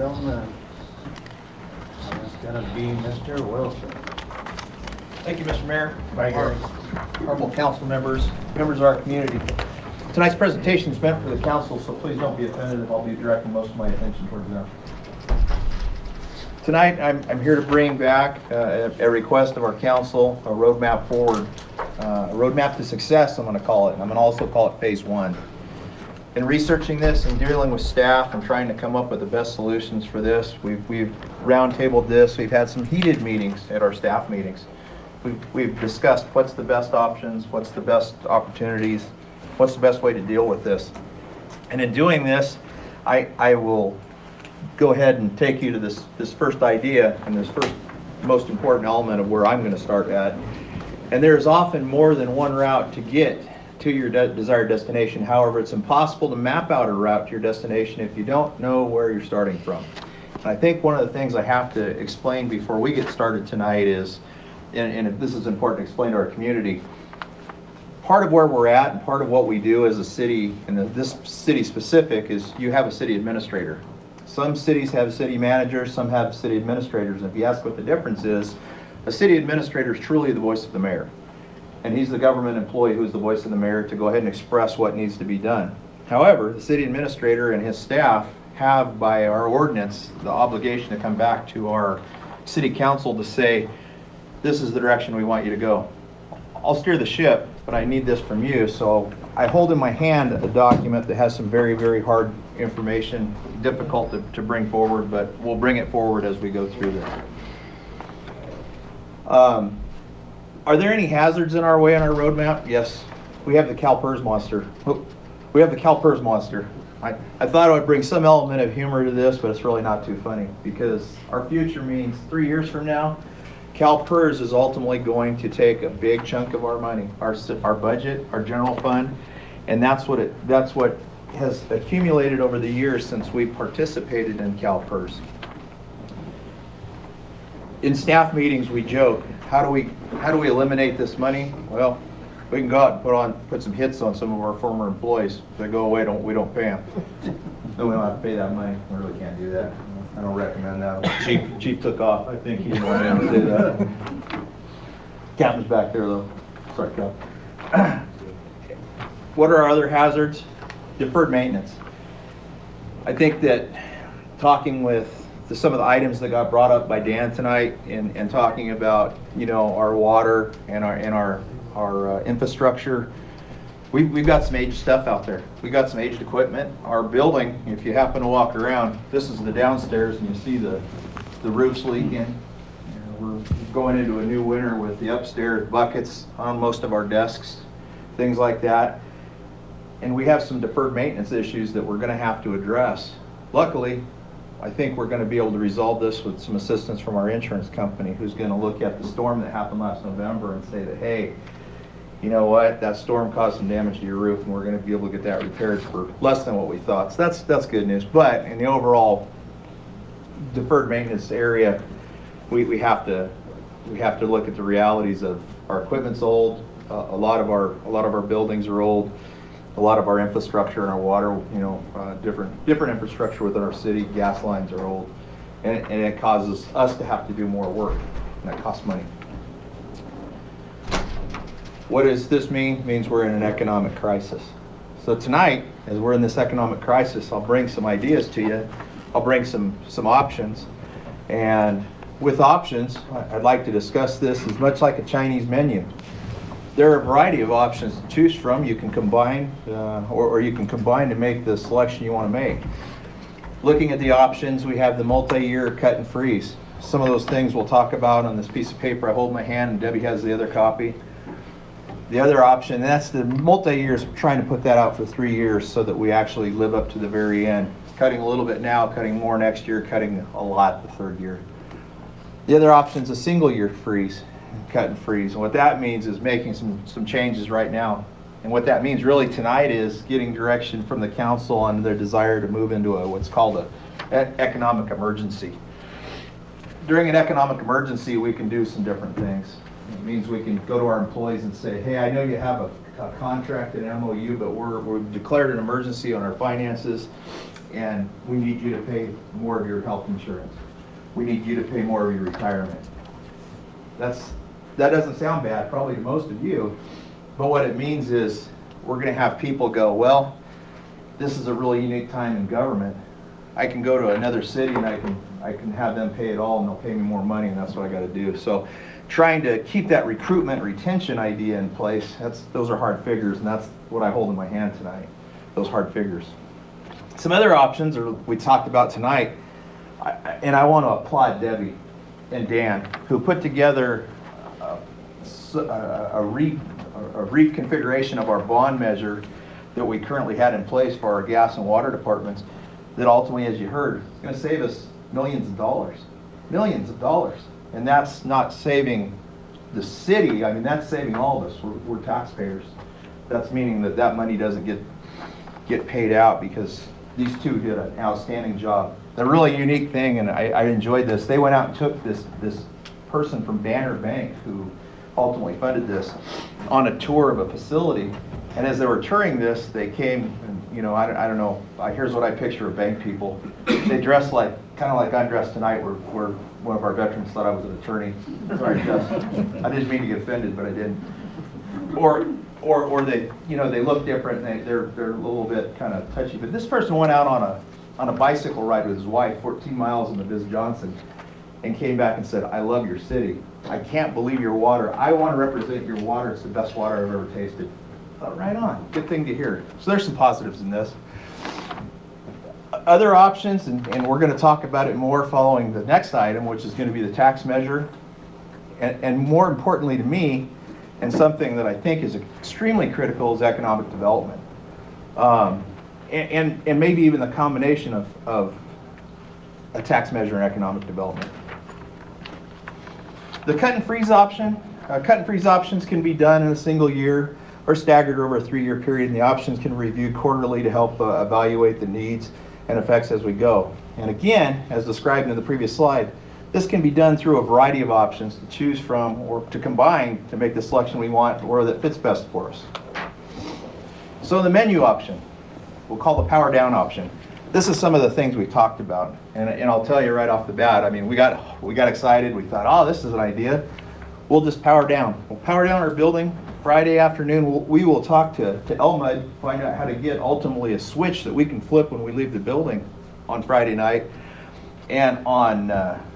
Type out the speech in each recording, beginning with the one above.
Susanville. It's going to be Mr. Wilson. Thank you, Mr. Mayor. Bye, Gary. Honorable council members, members of our community. Tonight's presentation is meant for the council, so please don't be offended if I'll be directing most of my attention towards them. Tonight, I'm here to bring back a request of our council, a roadmap forward, a roadmap to success, I'm going to call it. I'm going to also call it phase one. In researching this and dealing with staff and trying to come up with the best solutions for this, we've roundtabled this. We've had some heated meetings at our staff meetings. We've discussed what's the best options, what's the best opportunities, what's the best way to deal with this. And in doing this, I will go ahead and take you to this first idea and this first most important element of where I'm going to start at. And there's often more than one route to get to your desired destination. However, it's impossible to map out a route to your destination if you don't know where you're starting from. And I think one of the things I have to explain before we get started tonight is, and this is important to explain to our community, part of where we're at and part of what we do as a city, and this city specific, is you have a city administrator. Some cities have city managers, some have city administrators. And if you ask what the difference is, a city administrator is truly the voice of the mayor. And he's the government employee who's the voice of the mayor to go ahead and express what needs to be done. However, the city administrator and his staff have, by our ordinance, the obligation to come back to our city council to say, this is the direction we want you to go. I'll steer the ship, but I need this from you. So I hold in my hand a document that has some very, very hard information, difficult to bring forward, but we'll bring it forward as we go through this. Are there any hazards in our way on our roadmap? Yes. We have the CalPERS monster. We have the CalPERS monster. I thought I would bring some element of humor to this, but it's really not too funny, because our future means 3 years from now, CalPERS is ultimately going to take a big chunk of our money, our budget, our general fund, and that's what has accumulated over the years since we participated in CalPERS. In staff meetings, we joke, how do we eliminate this money? Well, we can go out and put some hits on some of our former employees. If they go away, we don't pay them. No, we don't have to pay that money. We really can't do that. I don't recommend that. Chief took off. I think he didn't want to do that. Captain's back there though. Sorry, Cap. What are our other hazards? Deferred maintenance. I think that talking with some of the items that got brought up by Dan tonight and talking about, our water and our infrastructure, we've got some aged stuff out there. We've got some aged equipment. Our building, if you happen to walk around, this is the downstairs and you see the roof's leaking. We're going into a new winter with the upstairs buckets on most of our desks, things like that. And we have some deferred maintenance issues that we're going to have to address. Luckily, I think we're going to be able to resolve this with some assistance from our insurance company, who's going to look at the storm that happened last November and say that, hey, you know what, that storm caused some damage to your roof and we're going to be able to get that repaired for less than what we thought. So that's good news. But in the overall deferred maintenance area, we have to look at the realities of our equipment's old. A lot of our buildings are old. A lot of our infrastructure and our water, different infrastructure within our city, gas lines are old, and it causes us to have to do more work, and that costs money. What does this mean? It means we're in an economic crisis. So tonight, as we're in this economic crisis, I'll bring some ideas to you. I'll bring some options, and with options, I'd like to discuss this as much like a Chinese menu. There are a variety of options to choose from. You can combine, or you can combine to make the selection you want to make. Looking at the options, we have the multi-year cut and freeze. Some of those things we'll talk about on this piece of paper I hold in my hand, and Debbie has the other copy. The other option, that's the multi-years, trying to put that out for 3 years so that we actually live up to the very end. Cutting a little bit now, cutting more next year, cutting a lot the third year. The other option is a single-year freeze. Cut and freeze. And what that means is making some changes right now. And what that means really tonight is getting direction from the council on their desire to move into what's called an economic emergency. During an economic emergency, we can do some different things. It means we can go to our employees and say, hey, I know you have a contract, an MOU, but we've declared an emergency on our finances. and we need you to pay more of your health insurance. We need you to pay more of your retirement. That doesn't sound bad, probably to most of you, but what it means is we're going to have people go, well, this is a really unique time in government. I can go to another city and I can have them pay it all and they'll pay me more money, and that's what I got to do. So trying to keep that recruitment retention idea in place, those are hard figures, and that's what I hold in my hand tonight, those hard figures. Some other options we talked about tonight, and I want to applaud Debbie and Dan, who put together a reconfiguration of our bond measure that we currently had in place for our gas and water departments that ultimately, as you heard, is going to save us millions of dollars. Millions of dollars. And that's not saving the city, I mean, that's saving all of us. We're taxpayers. That's meaning that money doesn't get paid out, because these two did an outstanding job. A really unique thing, and I enjoyed this, they went out and took this person from Banner Bank, who ultimately funded this, on a tour of a facility. And as they were touring this, they came, and, you know, I don't know, here's what I picture of bank people. They dress like, kind of like I'm dressed tonight, where one of our veterans thought I was an attorney. Sorry, Jess. I didn't mean to get offended, but I didn't. Or they, you know, they look different, and they're a little bit kind of touchy. But this person went out on a bicycle ride with his wife, 14 miles in the Biz Johnson, and came back and said, I love your city. I can't believe your water. I want to represent your water. It's the best water I've ever tasted. Thought, right on. Good thing to hear. So there's some positives in this. Other options, and we're going to talk about it more following the next item, which is going to be the tax measure. And more importantly to me, and something that I think is extremely critical, is economic development. And maybe even the combination of a tax measure and economic development. The cut and freeze option, cut and freeze options can be done in a single year or staggered over a 3-year period, and the options can be reviewed quarterly to help evaluate the needs and effects as we go. And again, as described in the previous slide, this can be done through a variety of options to choose from or to combine to make the selection we want or that fits best for us. So the menu option, we'll call the power down option. This is some of the things we talked about, and I'll tell you right off the bat, I mean, we got excited. We thought, oh, this is an idea. We'll just power down. We'll power down our building. Friday afternoon, we will talk to Elmud, find out how to get ultimately a switch that we can flip when we leave the building on Friday night. And on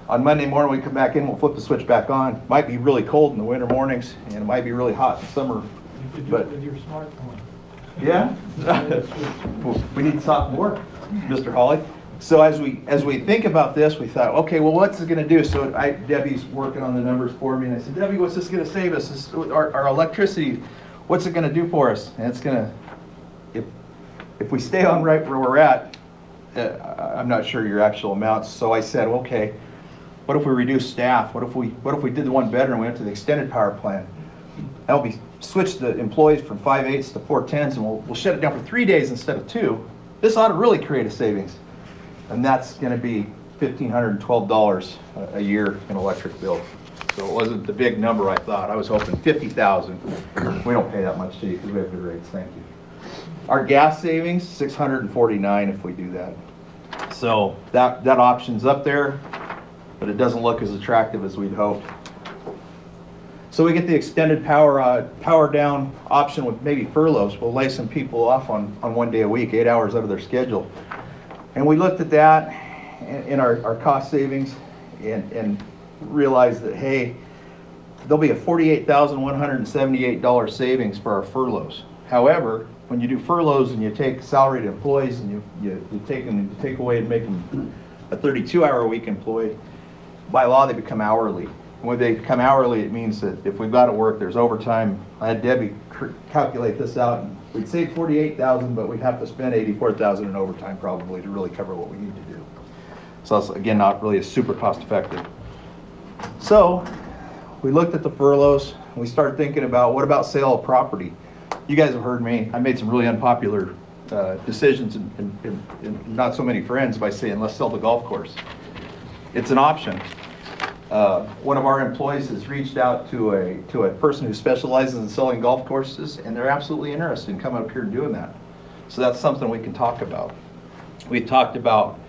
Monday morning, we come back in, we'll flip the switch back on. Might be really cold in the winter mornings, and it might be really hot in summer. You could do it with your smartphone. Yeah? We need to talk more, Mr. Hawley. So as we think about this, we thought, okay, well, what's it going to do? So Debbie's working on the numbers for me, and I said, Debbie, what's this going to save us? Our electricity, what's it going to do for us? And it's going to, if we stay on right where we're at, I'm not sure your actual amounts. So I said, okay, what if we reduce staff? What if we did the one bedroom, we went to the extended power plan? That'll be switch the employees from 5/8 to 4/10s, and we'll shut it down for 3 days instead of 2. This ought to really create a savings. And that's going to be $1,512 a year in electric bill. So it wasn't the big number I thought. I was hoping $50,000. We don't pay that much to you because we have good rates. Thank you. Our gas savings, $649 if we do that. So that option's up there, but it doesn't look as attractive as we'd hoped. So we get the extended power down option with maybe furloughs. We'll lay some people off on 1 day a week, 8 hours out of their schedule. And we looked at that in our cost savings and realized that, hey, there'll be a $48,178 savings for our furloughs. However, when you do furloughs and you take salaried employees and you take away and make them a 32-hour-a-week employee, by law they become hourly. When they become hourly, it means that if we've got to work, there's overtime. I had Debbie calculate this out, and we'd save $48,000, but we'd have to spend $84,000 in overtime probably to really cover what we need to do. So that's, again, not really a super cost effective. So we looked at the furloughs, and we started thinking about, what about sale of property? You guys have heard me. I made some really unpopular decisions and not so many friends by saying, let's sell the golf course. It's an option. One of our employees has reached out to a person who specializes in selling golf courses, and they're absolutely interested in coming up here and doing that. So that's something we can talk about. We talked about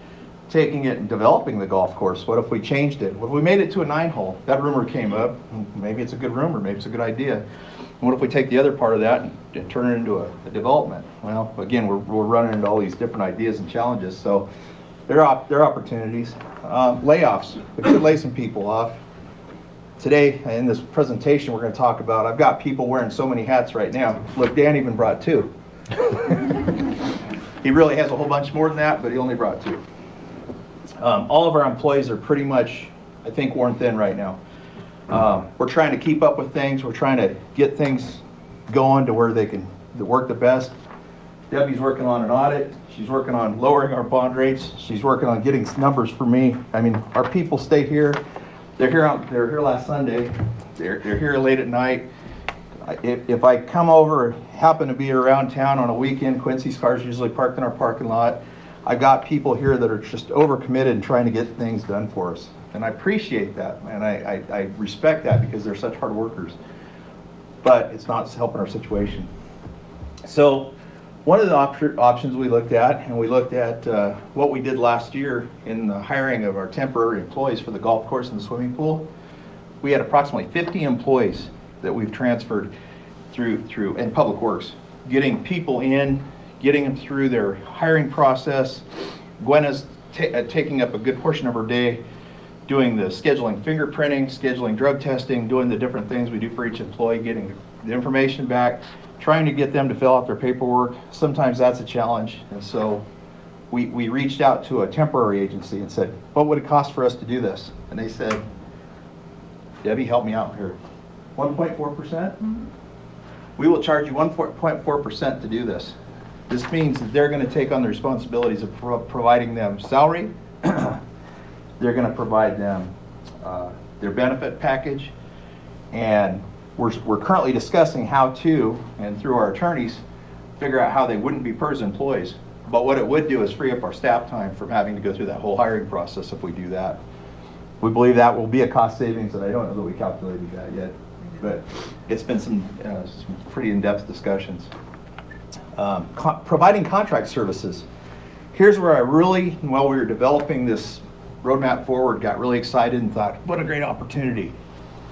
taking it and developing the golf course. What if we changed it? What if we made it to a 9-hole? That rumor came up. Maybe it's a good rumor, maybe it's a good idea. What if we take the other part of that and turn it into a development? Well, again, we're running into all these different ideas and challenges, so there are opportunities. Layoffs, we could lay some people off. Today, in this presentation we're going to talk about, I've got people wearing so many hats right now. Look, Dan even brought 2. He really has a whole bunch more than that, but he only brought 2. All of our employees are pretty much, I think, worn thin right now. We're trying to keep up with things. We're trying to get things going to where they can work the best. Debbie's working on an audit. She's working on lowering our bond rates. She's working on getting numbers for me. I mean, our people stay here. They're here last Sunday. They're here late at night. If I come over, happen to be around town on a weekend, Quincy's car's usually parked in our parking lot. I've got people here that are just overcommitted and trying to get things done for us. And I appreciate that, and I respect that because they're such hard workers. But it's not helping our situation. So one of the options we looked at, and we looked at what we did last year in the hiring of our temporary employees for the golf course and the swimming pool. We had approximately 50 employees that we've transferred through in Public Works, getting people in, getting them through their hiring process. Gwenna's taking up a good portion of her day doing the scheduling fingerprinting, scheduling drug testing, doing the different things we do for each employee, getting the information back, trying to get them to fill out their paperwork. Sometimes that's a challenge. And so we reached out to a temporary agency and said, what would it cost for us to do this? And they said, Debbie, help me out here. 1.4%? We will charge you 1.4% to do this. This means that they're going to take on the responsibilities of providing them salary. They're going to provide them their benefit package. And we're currently discussing how to, and through our attorneys, figure out how they wouldn't be PERS employees. But what it would do is free up our staff time from having to go through that whole hiring process if we do that. We believe that will be a cost savings, and I don't know that we calculated that yet. But it's been some pretty in-depth discussions. Providing contract services. Here's where I really, while we were developing this roadmap forward, got really excited and thought, what a great opportunity.